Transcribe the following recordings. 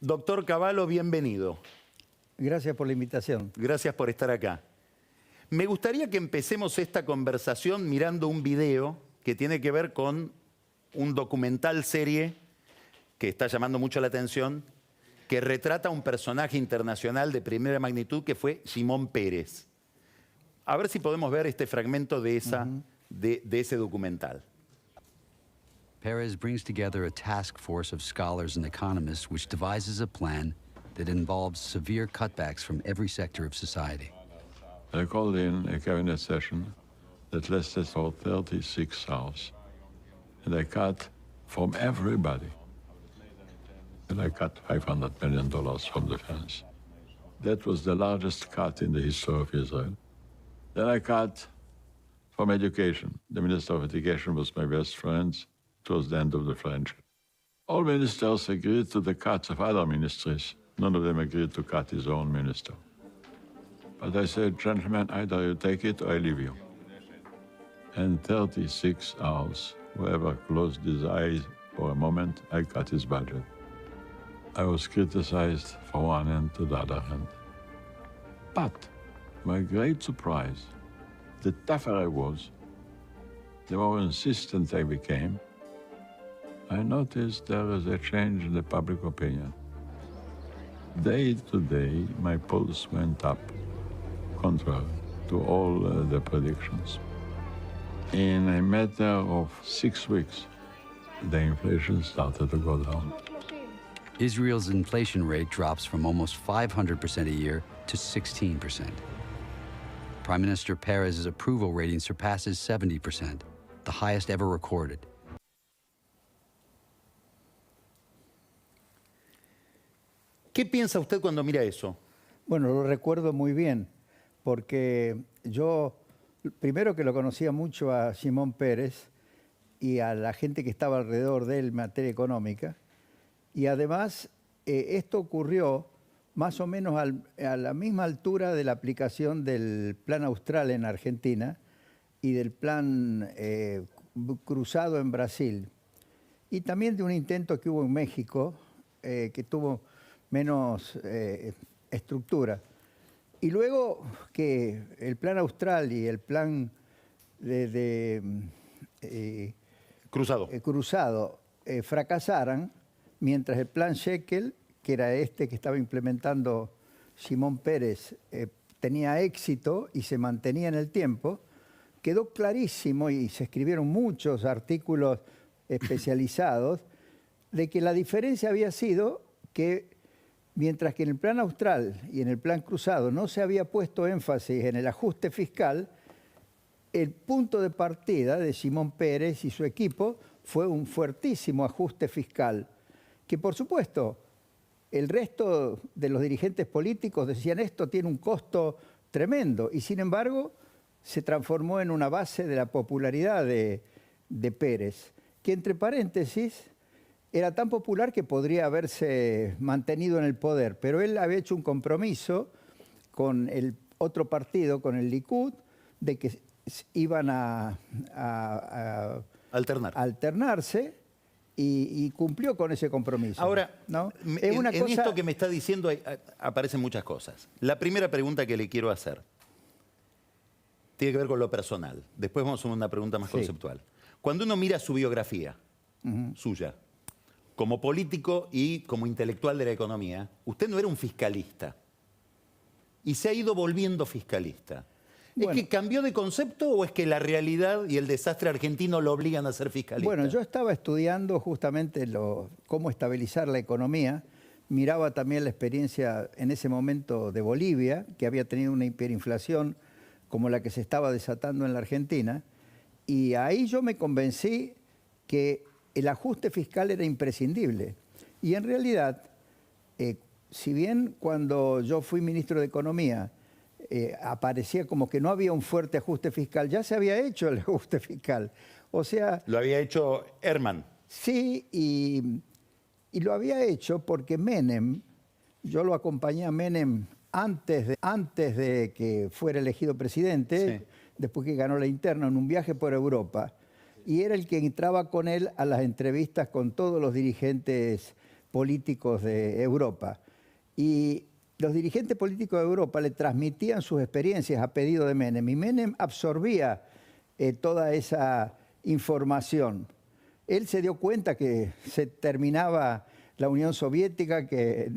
Doctor Cavallo, bienvenido. Gracias por la invitación. Gracias por estar acá. Me gustaría que empecemos esta conversación mirando un video que tiene que ver con un documental serie que está llamando mucho la atención, que retrata a un personaje internacional de primera magnitud que fue Shimon Peres. A ver si podemos ver este fragmento de ese documental. Peres brings together a task force of scholars and economists which devises a plan that involves severe cutbacks from every sector of society. I called in a cabinet session that lasted for 36 hours. And I cut from everybody. And I cut $500 million from defense. That was the largest cut in the history of Israel. Then I cut from education. The Minister of Education was my best friend. It was the end of the friendship. All ministers agreed to the cuts of other ministries. None of them agreed to cut his own minister. But I said, gentlemen, either you take it or I leave you. And 36 hours, whoever closed his eyes for a moment, I cut his budget. I was criticized for one hand to the other hand. But my great surprise, the tougher I was, the more insistent I became, I noticed there was a change in the public opinion. Day to day, my pulse went up, contrary to all the predictions. In a matter of 6 weeks, the inflation started to go down. Israel's inflation rate drops from almost 500% a year to 16%. Prime Minister Peres' approval rating surpasses 70%, the highest ever recorded. ¿Qué piensa usted cuando mira eso? Bueno, lo recuerdo muy bien, porque yo, primero que lo conocía mucho a Shimon Peres y a la gente que estaba alrededor de él en materia económica, y además esto ocurrió más o menos a la misma altura de la aplicación del Plan Austral en Argentina y del Plan Cruzado en Brasil, y también de un intento que hubo en México que tuvo menos estructura. Y luego que el Plan Austral y el Plan Cruzado fracasaran, mientras el Plan Shekel, que era este que estaba implementando Shimon Peres, tenía éxito y se mantenía en el tiempo, quedó clarísimo, y se escribieron muchos artículos especializados, de que la diferencia había sido que mientras que en el Plan Austral y en el Plan Cruzado no se había puesto énfasis en el ajuste fiscal, el punto de partida de Shimon Peres y su equipo fue un fuertísimo ajuste fiscal, que por supuesto el resto de los dirigentes políticos decían esto tiene un costo tremendo, y sin embargo se transformó en una base de la popularidad de Peres, que entre paréntesis era tan popular que podría haberse mantenido en el poder, pero él había hecho un compromiso con el otro partido, con el Likud, de que iban a alternarse, y cumplió con ese compromiso. Ahora, ¿no? en esto que me está diciendo aparecen muchas cosas. La primera pregunta que le quiero hacer tiene que ver con lo personal. Después vamos a una pregunta más conceptual. Cuando uno mira su biografía, suya, como político y como intelectual de la economía, usted no era un fiscalista y se ha ido volviendo fiscalista. Bueno, ¿es que cambió de concepto o es que la realidad y el desastre argentino lo obligan a ser fiscalista? Bueno, yo estaba estudiando justamente cómo estabilizar la economía. Miraba también la experiencia en ese momento de Bolivia, que había tenido una hiperinflación como la que se estaba desatando en la Argentina. Y ahí yo me convencí que el ajuste fiscal era imprescindible. Y en realidad, si bien cuando yo fui ministro de Economía aparecía como que no había un fuerte ajuste fiscal, ya se había hecho el ajuste fiscal. O sea... Lo había hecho Herman. Sí, y lo había hecho porque Menem, yo lo acompañé a Menem antes de que fuera elegido presidente, después que ganó la interna, en un viaje por Europa. Y era el que entraba con él a las entrevistas con todos los dirigentes políticos de Europa. Y los dirigentes políticos de Europa le transmitían sus experiencias a pedido de Menem, y Menem absorbía toda esa información. Él se dio cuenta que se terminaba la Unión Soviética, que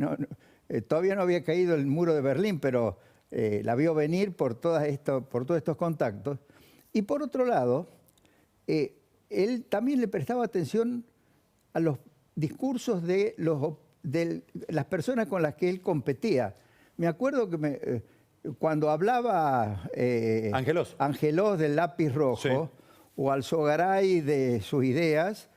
todavía no había caído el muro de Berlín, pero la vio venir por todos estos contactos. Y por otro lado, él también le prestaba atención a los discursos de las personas con las que él competía. Me acuerdo que cuando hablaba Angelós del lápiz rojo, sí, o Alzogaray de sus ideas,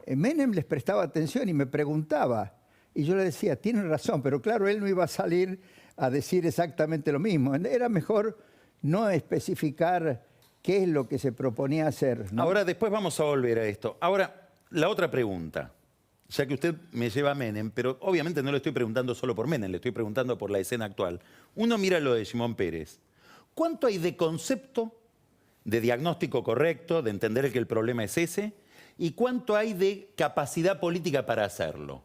Menem les prestaba atención y me preguntaba. Y yo le decía, tienen razón, pero claro, él no iba a salir a decir exactamente lo mismo. Era mejor no especificar qué es lo que se proponía hacer, ¿no? Ahora, después vamos a volver a esto. Ahora, la otra pregunta, ya que usted me lleva a Menem, pero obviamente no le estoy preguntando solo por Menem, le estoy preguntando por la escena actual. Uno mira lo de Shimon Peres. ¿Cuánto hay de concepto, de diagnóstico correcto, de entender que el problema es ese, y cuánto hay de capacidad política para hacerlo?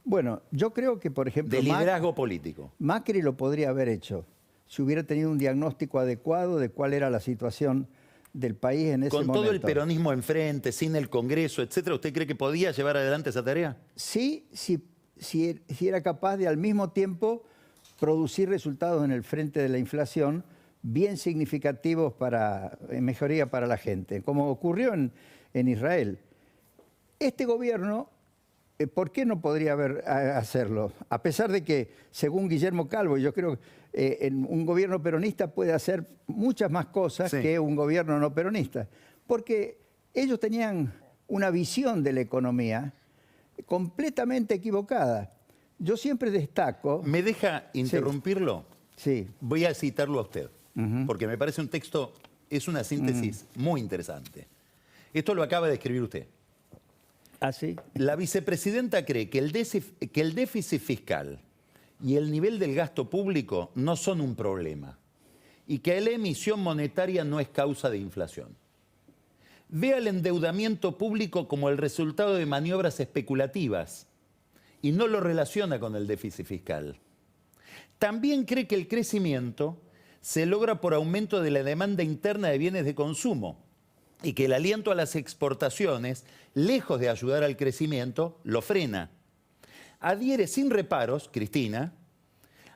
Bueno, yo creo que, por ejemplo... De liderazgo político. Macri lo podría haber hecho si hubiera tenido un diagnóstico adecuado de cuál era la situación del país en ese momento. Con todo el peronismo enfrente, sin el Congreso, etcétera, ¿usted cree que podía llevar adelante esa tarea? Sí, si era capaz de al mismo tiempo producir resultados en el frente de la inflación bien significativos en mejoría para la gente, como ocurrió en Israel. Este gobierno, ¿por qué no podría hacerlo? A pesar de que, según Guillermo Calvo, yo creo que un gobierno peronista puede hacer muchas más cosas, sí, que un gobierno no peronista. Porque ellos tenían una visión de la economía completamente equivocada. Yo siempre destaco... ¿Me deja interrumpirlo? Sí. Voy a citarlo a usted, porque me parece un texto, es una síntesis muy interesante. Esto lo acaba de escribir usted. ¿Ah, sí? La vicepresidenta cree que el déficit fiscal y el nivel del gasto público no son un problema y que la emisión monetaria no es causa de inflación. Ve al endeudamiento público como el resultado de maniobras especulativas y no lo relaciona con el déficit fiscal. También cree que el crecimiento se logra por aumento de la demanda interna de bienes de consumo y que el aliento a las exportaciones, lejos de ayudar al crecimiento, lo frena. Adhiere sin reparos, Cristina,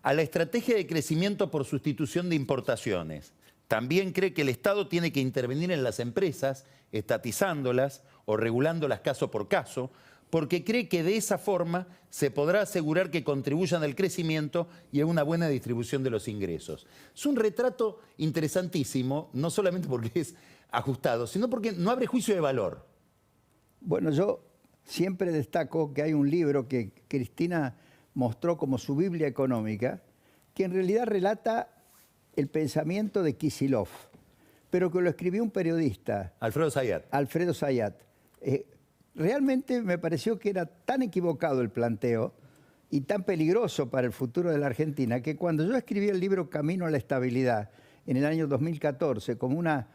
a la estrategia de crecimiento por sustitución de importaciones. También cree que el Estado tiene que intervenir en las empresas, estatizándolas o regulándolas caso por caso, porque cree que de esa forma se podrá asegurar que contribuyan al crecimiento y a una buena distribución de los ingresos. Es un retrato interesantísimo, no solamente porque es ajustado, sino porque no abre juicio de valor. Bueno, yo siempre destaco que hay un libro que Cristina mostró como su Biblia económica, que en realidad relata el pensamiento de Kicillof, pero que lo escribió un periodista. Alfredo Zayat. Alfredo Zayat. Realmente me pareció que era tan equivocado el planteo y tan peligroso para el futuro de la Argentina, que cuando yo escribí el libro Camino a la Estabilidad en el año 2014 como una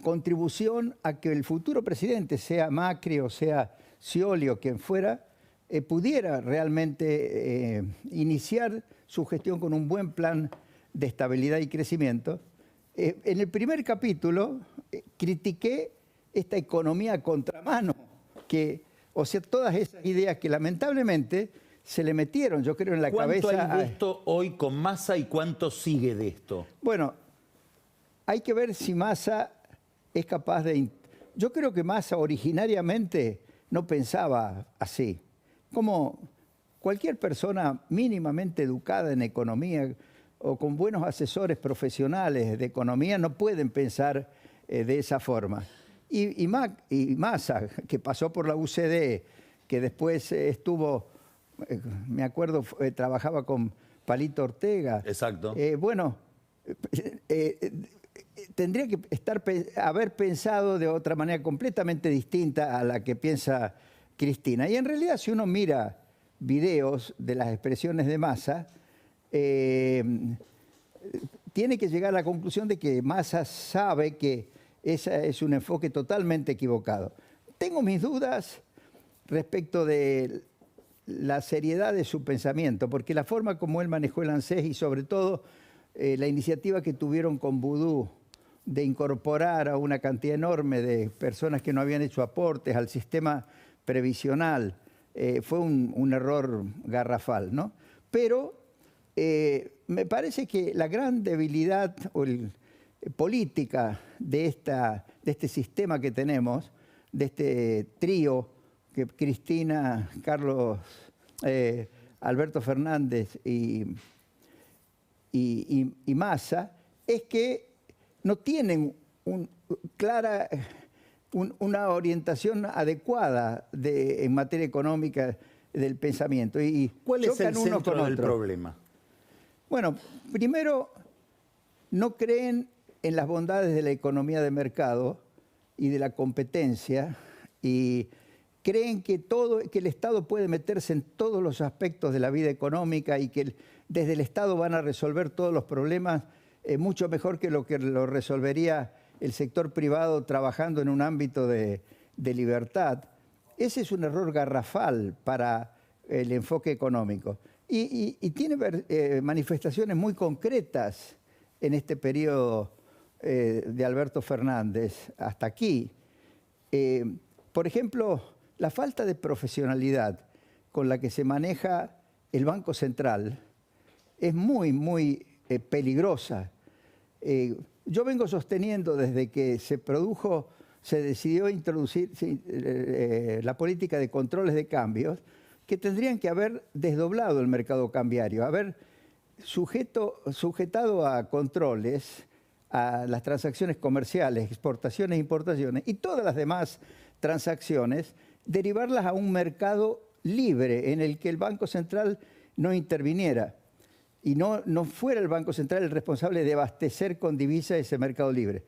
contribución a que el futuro presidente, sea Macri o sea Scioli o quien fuera, pudiera realmente iniciar su gestión con un buen plan de estabilidad y crecimiento. En el primer capítulo critiqué esta economía a contramano, o sea, todas esas ideas que lamentablemente se le metieron, yo creo, en la cabeza. ¿Cuánto hay de esto hoy con Massa y cuánto sigue de esto? Bueno, hay que ver si Massa es capaz de... Yo creo que Massa originariamente no pensaba así. Como cualquier persona mínimamente educada en economía o con buenos asesores profesionales de economía no pueden pensar de esa forma. Y Massa, que pasó por la UCD, que después estuvo, me acuerdo, trabajaba con Palito Ortega. Exacto. Tendría que haber pensado de otra manera completamente distinta a la que piensa Cristina. Y en realidad, si uno mira videos de las expresiones de Massa, tiene que llegar a la conclusión de que Massa sabe que ese es un enfoque totalmente equivocado. Tengo mis dudas, respecto de la seriedad de su pensamiento, porque la forma como él manejó el ANSES y sobre todo la iniciativa que tuvieron con Vudú de incorporar a una cantidad enorme de personas que no habían hecho aportes al sistema previsional, fue un error garrafal, ¿no? Pero me parece que la gran debilidad política de este sistema que tenemos, de este trío, que Cristina, Carlos, Alberto Fernández y Massa, es que no tienen una orientación adecuada en materia económica del pensamiento. Y ¿cuál es el uno centro con del otro. problema? Bueno, primero, no creen en las bondades de la economía de mercado y de la competencia, y creen que el Estado puede meterse en todos los aspectos de la vida económica y que desde el Estado van a resolver todos los problemas mucho mejor que lo resolvería el sector privado trabajando en un ámbito de libertad. Ese es un error garrafal para el enfoque económico. Y tiene manifestaciones muy concretas en este periodo de Alberto Fernández hasta aquí. Por ejemplo, la falta de profesionalidad con la que se maneja el Banco Central es muy, muy peligrosa. Yo vengo sosteniendo desde que se decidió introducir la política de controles de cambios, que tendrían que haber desdoblado el mercado cambiario, haber sujetado a controles a las transacciones comerciales, exportaciones e importaciones, y todas las demás transacciones, derivarlas a un mercado libre en el que el Banco Central no interviniera y no fuera el Banco Central el responsable de abastecer con divisa ese mercado libre.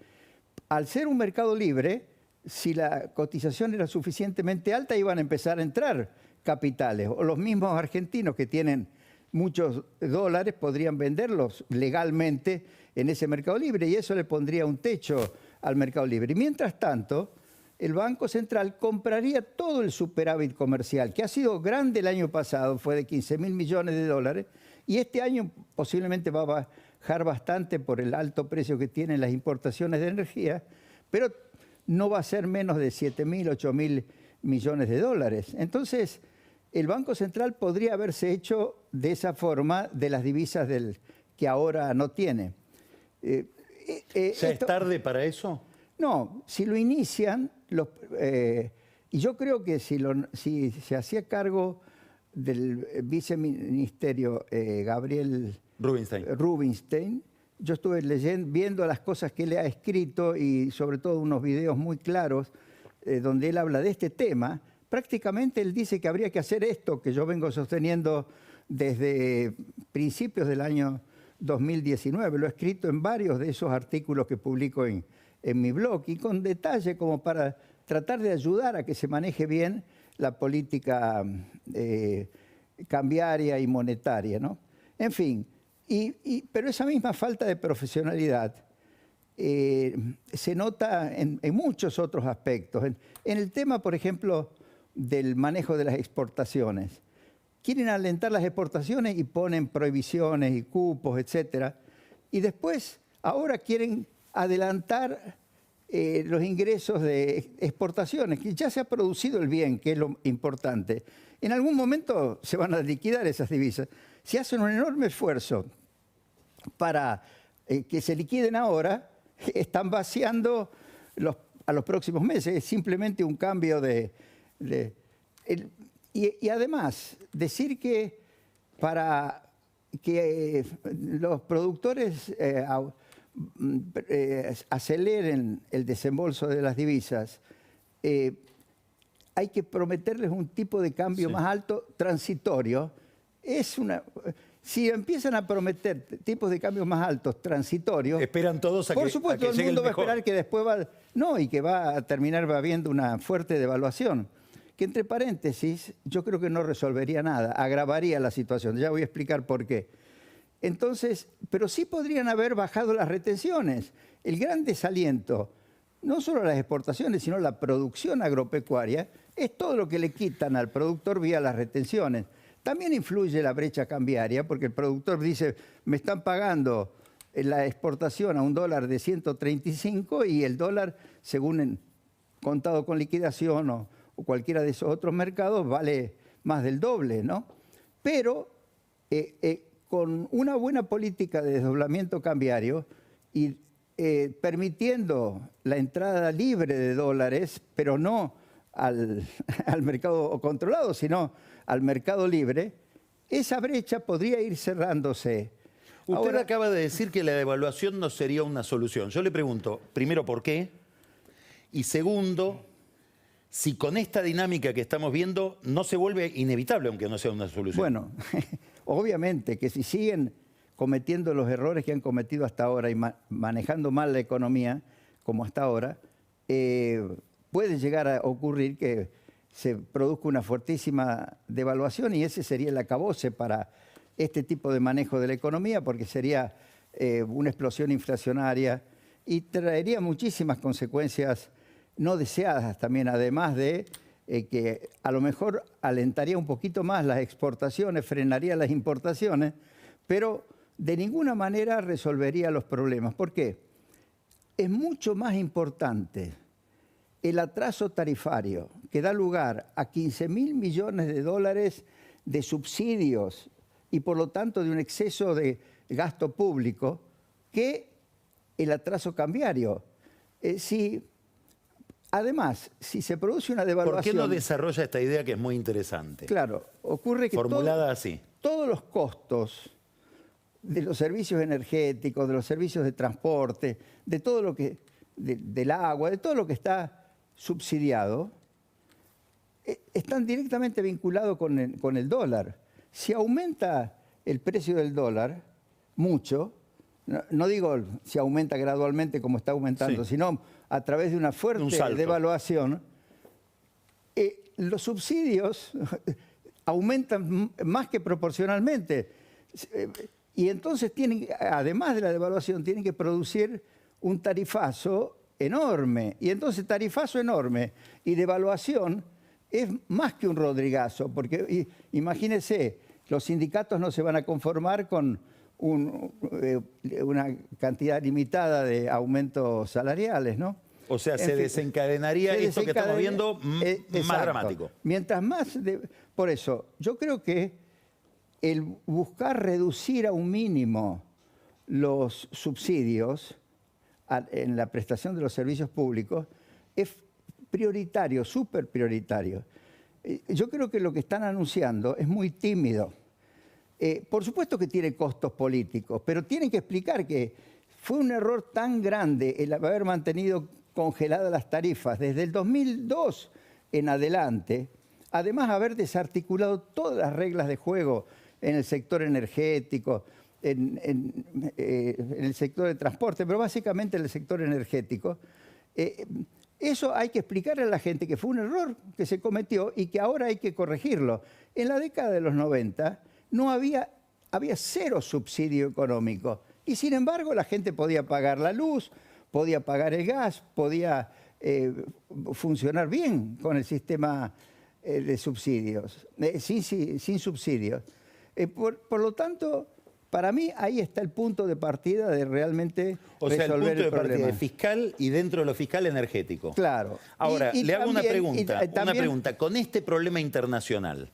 Al ser un mercado libre, si la cotización era suficientemente alta, iban a empezar a entrar capitales, o los mismos argentinos que tienen muchos dólares podrían venderlos legalmente en ese mercado libre, y eso le pondría un techo al mercado libre. Y mientras tanto, el Banco Central compraría todo el superávit comercial, que ha sido grande el año pasado, fue de 15.000 millones de dólares, y este año posiblemente va a bajar bastante por el alto precio que tienen las importaciones de energía, pero no va a ser menos de 7.000, 8.000 millones de dólares. Entonces, el Banco Central podría haberse hecho de esa forma de las divisas que ahora no tiene. ¿Ya es tarde para eso? No, si lo inician, y yo creo que si se hacía cargo del viceministerio Gabriel Rubinstein, yo estuve viendo las cosas que él ha escrito y sobre todo unos videos muy claros donde él habla de este tema. Prácticamente él dice que habría que hacer esto que yo vengo sosteniendo desde principios del año 2019. Lo he escrito en varios de esos artículos que publico en mi blog y con detalle como para tratar de ayudar a que se maneje bien la política cambiaria y monetaria, ¿no? En fin, pero esa misma falta de profesionalidad se nota en muchos otros aspectos. En el tema, por ejemplo, del manejo de las exportaciones. Quieren alentar las exportaciones y ponen prohibiciones y cupos, etcétera. Y después, ahora quieren adelantar los ingresos de exportaciones, que ya se ha producido el bien, que es lo importante. En algún momento se van a liquidar esas divisas. Si hacen un enorme esfuerzo para que se liquiden ahora, están vaciando a los próximos meses. Es simplemente un cambio y además, decir que para que los productores aceleren el desembolso de las divisas, hay que prometerles un tipo de cambio más alto transitorio. Si empiezan a prometer tipos de cambios más altos transitorios, esperan todos a que por supuesto, llegue el mundo va a mejor. esperar que después y que va a terminar habiendo una fuerte devaluación. Que entre paréntesis, yo creo que no resolvería nada, agravaría la situación. Ya voy a explicar por qué. Entonces, pero sí podrían haber bajado las retenciones. El gran desaliento, no solo las exportaciones, sino la producción agropecuaria, es todo lo que le quitan al productor vía las retenciones. También influye la brecha cambiaria, porque el productor dice, me están pagando la exportación a un dólar de 135 y el dólar, según contado con liquidación o cualquiera de esos otros mercados, vale más del doble, ¿no? Pero con una buena política de desdoblamiento cambiario y permitiendo la entrada libre de dólares, pero no al mercado controlado, sino al mercado libre, esa brecha podría ir cerrándose. Usted Ahora, acaba de decir que la devaluación no sería una solución. Yo le pregunto, primero, ¿por qué? Y segundo, si con esta dinámica que estamos viendo no se vuelve inevitable, aunque no sea una solución. bueno, obviamente que si siguen cometiendo los errores que han cometido hasta ahora y manejando mal la economía, como hasta ahora, puede llegar a ocurrir que se produzca una fuertísima devaluación y ese sería el acabose para este tipo de manejo de la economía, porque sería una explosión inflacionaria y traería muchísimas consecuencias no deseadas también, además de que a lo mejor alentaría un poquito más las exportaciones, frenaría las importaciones, pero de ninguna manera resolvería los problemas. ¿Por qué? Es mucho más importante el atraso tarifario que da lugar a 15.000 millones de dólares de subsidios y por lo tanto de un exceso de gasto público que el atraso cambiario. Además, si se produce una devaluación... ¿Por qué no desarrolla esta idea que es muy interesante? Claro, ocurre que formulada así. Todos los costos de los servicios energéticos, de los servicios de transporte, de todo lo que, del agua, de todo lo que está subsidiado, están directamente vinculados con el dólar. Si aumenta el precio del dólar mucho, no digo si aumenta gradualmente como está aumentando, sino a través de una fuerte devaluación, los subsidios aumentan más que proporcionalmente. Y entonces además de la devaluación, tienen que producir un tarifazo enorme. Y entonces tarifazo enorme y devaluación es más que un rodrigazo, porque imagínense, los sindicatos no se van a conformar con una cantidad limitada de aumentos salariales, ¿no? O sea, se desencadenaría esto que estamos viendo más dramático. Mientras más... Por eso, yo creo que el buscar reducir a un mínimo los subsidios en la prestación de los servicios públicos es prioritario, súper prioritario. Yo creo que lo que están anunciando es muy tímido. Por supuesto que tiene costos políticos, pero tienen que explicar que fue un error tan grande el haber mantenido congeladas las tarifas desde el 2002 en adelante, además haber desarticulado todas las reglas de juego en el sector energético, en el sector de transporte, pero básicamente en el sector energético. Eso hay que explicarle a la gente que fue un error que se cometió y que ahora hay que corregirlo. En la década de los 90 había cero subsidio económico y sin embargo la gente podía pagar la luz, podía pagar el gas, podía funcionar bien con el sistema de subsidios, sin subsidios. Por lo tanto, para mí ahí está el punto de partida de realmente resolver el problema. O sea, el punto de partida fiscal y dentro de lo fiscal energético. Claro. Ahora, le hago una pregunta. Con este problema internacional,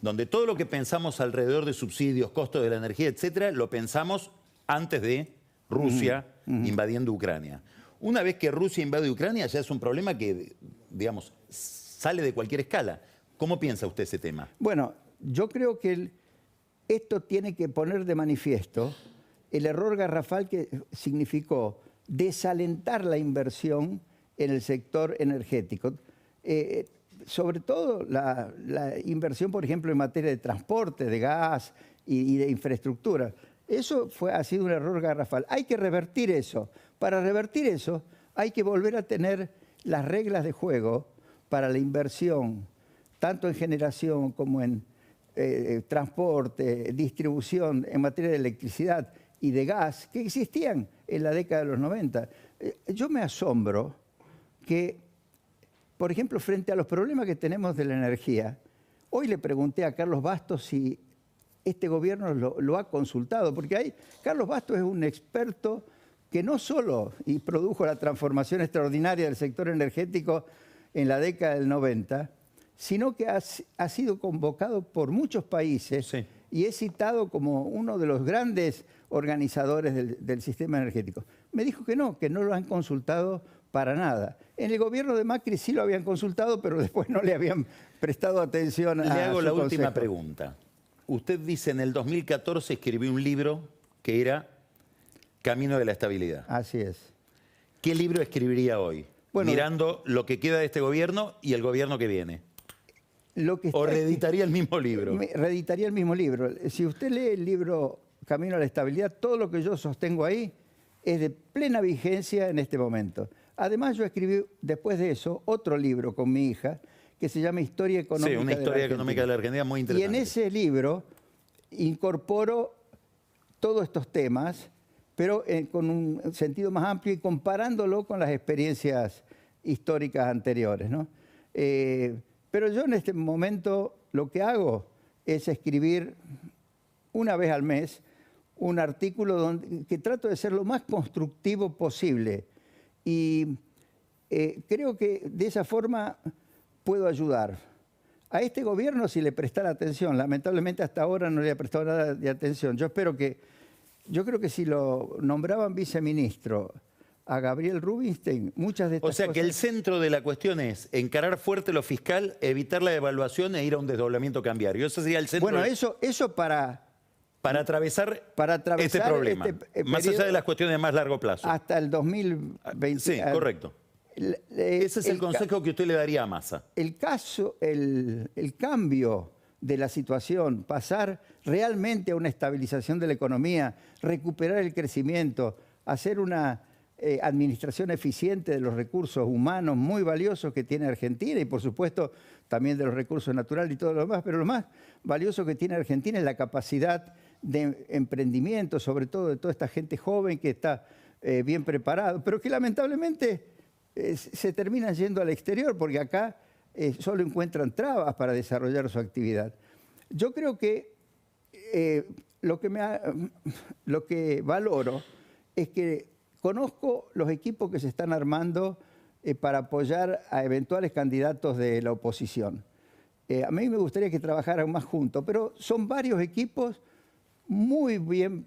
donde todo lo que pensamos alrededor de subsidios, costos de la energía, etcétera, lo pensamos antes de Rusia invadiendo Ucrania. Una vez que Rusia invade Ucrania, ya es un problema que, digamos, sale de cualquier escala. ¿Cómo piensa usted ese tema? Bueno, yo creo que esto tiene que poner de manifiesto el error garrafal que significó desalentar la inversión en el sector energético. Sobre todo la inversión, por ejemplo, en materia de transporte, de gas y de infraestructura. Eso ha sido un error garrafal. Hay que revertir eso. Para revertir eso hay que volver a tener las reglas de juego para la inversión, tanto en generación como en transporte, distribución, en materia de electricidad y de gas, que existían en la década de los 90. Yo me asombro que por ejemplo, frente a los problemas que tenemos de la energía, hoy le pregunté a Carlos Bastos si este gobierno lo ha consultado, porque Carlos Bastos es un experto que no solo produjo la transformación extraordinaria del sector energético en la década del 90, sino que ha sido convocado por muchos países, sí, y es citado como uno de los grandes organizadores del sistema energético. Me dijo que no lo han consultado para nada. En el gobierno de Macri sí lo habían consultado, pero después no le habían prestado atención a su consejo. Le hago la última pregunta. Usted dice en el 2014 escribió un libro que era Camino de la Estabilidad. Así es. ¿Qué libro escribiría hoy? Bueno, mirando lo que queda de este gobierno y el gobierno que viene. ¿O reeditaría el mismo libro? Reeditaría el mismo libro. Si usted lee el libro Camino a la Estabilidad, todo lo que yo sostengo ahí es de plena vigencia en este momento. Además, yo escribí después de eso otro libro con mi hija que se llama Historia Económica. Sí, una historia económica de la Argentina muy interesante. Y en ese libro incorporo todos estos temas, pero con un sentido más amplio y comparándolo con las experiencias históricas anteriores, ¿no? Pero yo en este momento lo que hago es escribir una vez al mes un artículo que trato de ser lo más constructivo posible. Y creo que de esa forma puedo ayudar. A este gobierno, si le prestara atención, lamentablemente hasta ahora no le ha prestado nada de atención. Yo creo que si lo nombraban viceministro a Gabriel Rubinstein, muchas de estas cosas... O sea que el centro de la cuestión es encarar fuerte lo fiscal, evitar la devaluación e ir a un desdoblamiento cambiario. Eso sería el centro... Bueno, eso para atravesar este problema, más allá de las cuestiones de más largo plazo. Hasta el 2020. Sí, correcto. Ese es el consejo que usted le daría a Massa. El cambio de la situación, pasar realmente a una estabilización de la economía, recuperar el crecimiento, hacer una administración eficiente de los recursos humanos muy valiosos que tiene Argentina y, por supuesto, también de los recursos naturales y todo lo demás, pero lo más valioso que tiene Argentina es la capacidad de emprendimiento, sobre todo de toda esta gente joven que está bien preparada, pero que lamentablemente se terminan yendo al exterior porque acá solo encuentran trabas para desarrollar su actividad. Yo creo que lo que valoro es que conozco los equipos que se están armando para apoyar a eventuales candidatos de la oposición. A mí me gustaría que trabajaran más juntos, pero son varios equipos muy bien,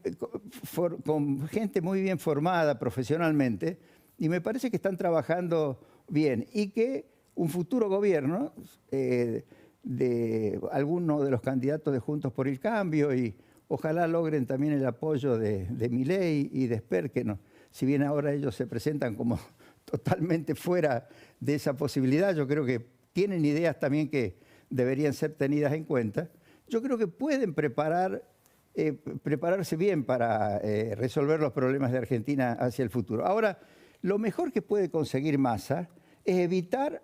con gente muy bien formada profesionalmente, y me parece que están trabajando bien y que un futuro gobierno de alguno de los candidatos de Juntos por el Cambio, y ojalá logren también el apoyo de Milei y de Esper, que no, si bien ahora ellos se presentan como totalmente fuera de esa posibilidad, yo creo que tienen ideas también que deberían ser tenidas en cuenta. Yo creo que pueden prepararse bien para resolver los problemas de Argentina hacia el futuro. Ahora, lo mejor que puede conseguir Massa es evitar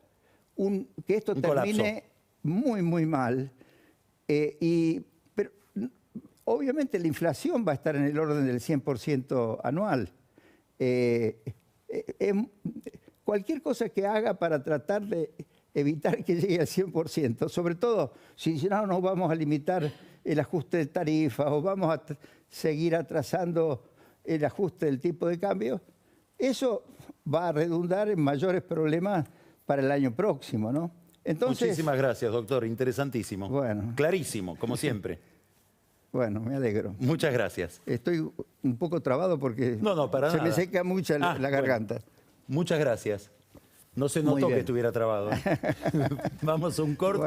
que esto termine muy, muy mal. Pero obviamente la inflación va a estar en el orden del 100% anual. Cualquier cosa que haga para tratar de evitar que llegue al 100%, sobre todo si no vamos a limitar el ajuste de tarifas o vamos a seguir atrasando el ajuste del tipo de cambio, eso va a redundar en mayores problemas para el año próximo, ¿no? Entonces, muchísimas gracias, doctor. Interesantísimo. Bueno. Clarísimo, como siempre. Bueno, me alegro. Muchas gracias. Estoy un poco trabado porque para se nada. me seca mucho la garganta. Bueno. Muchas gracias. No se notó que estuviera trabado. Vamos a un corte. Bueno.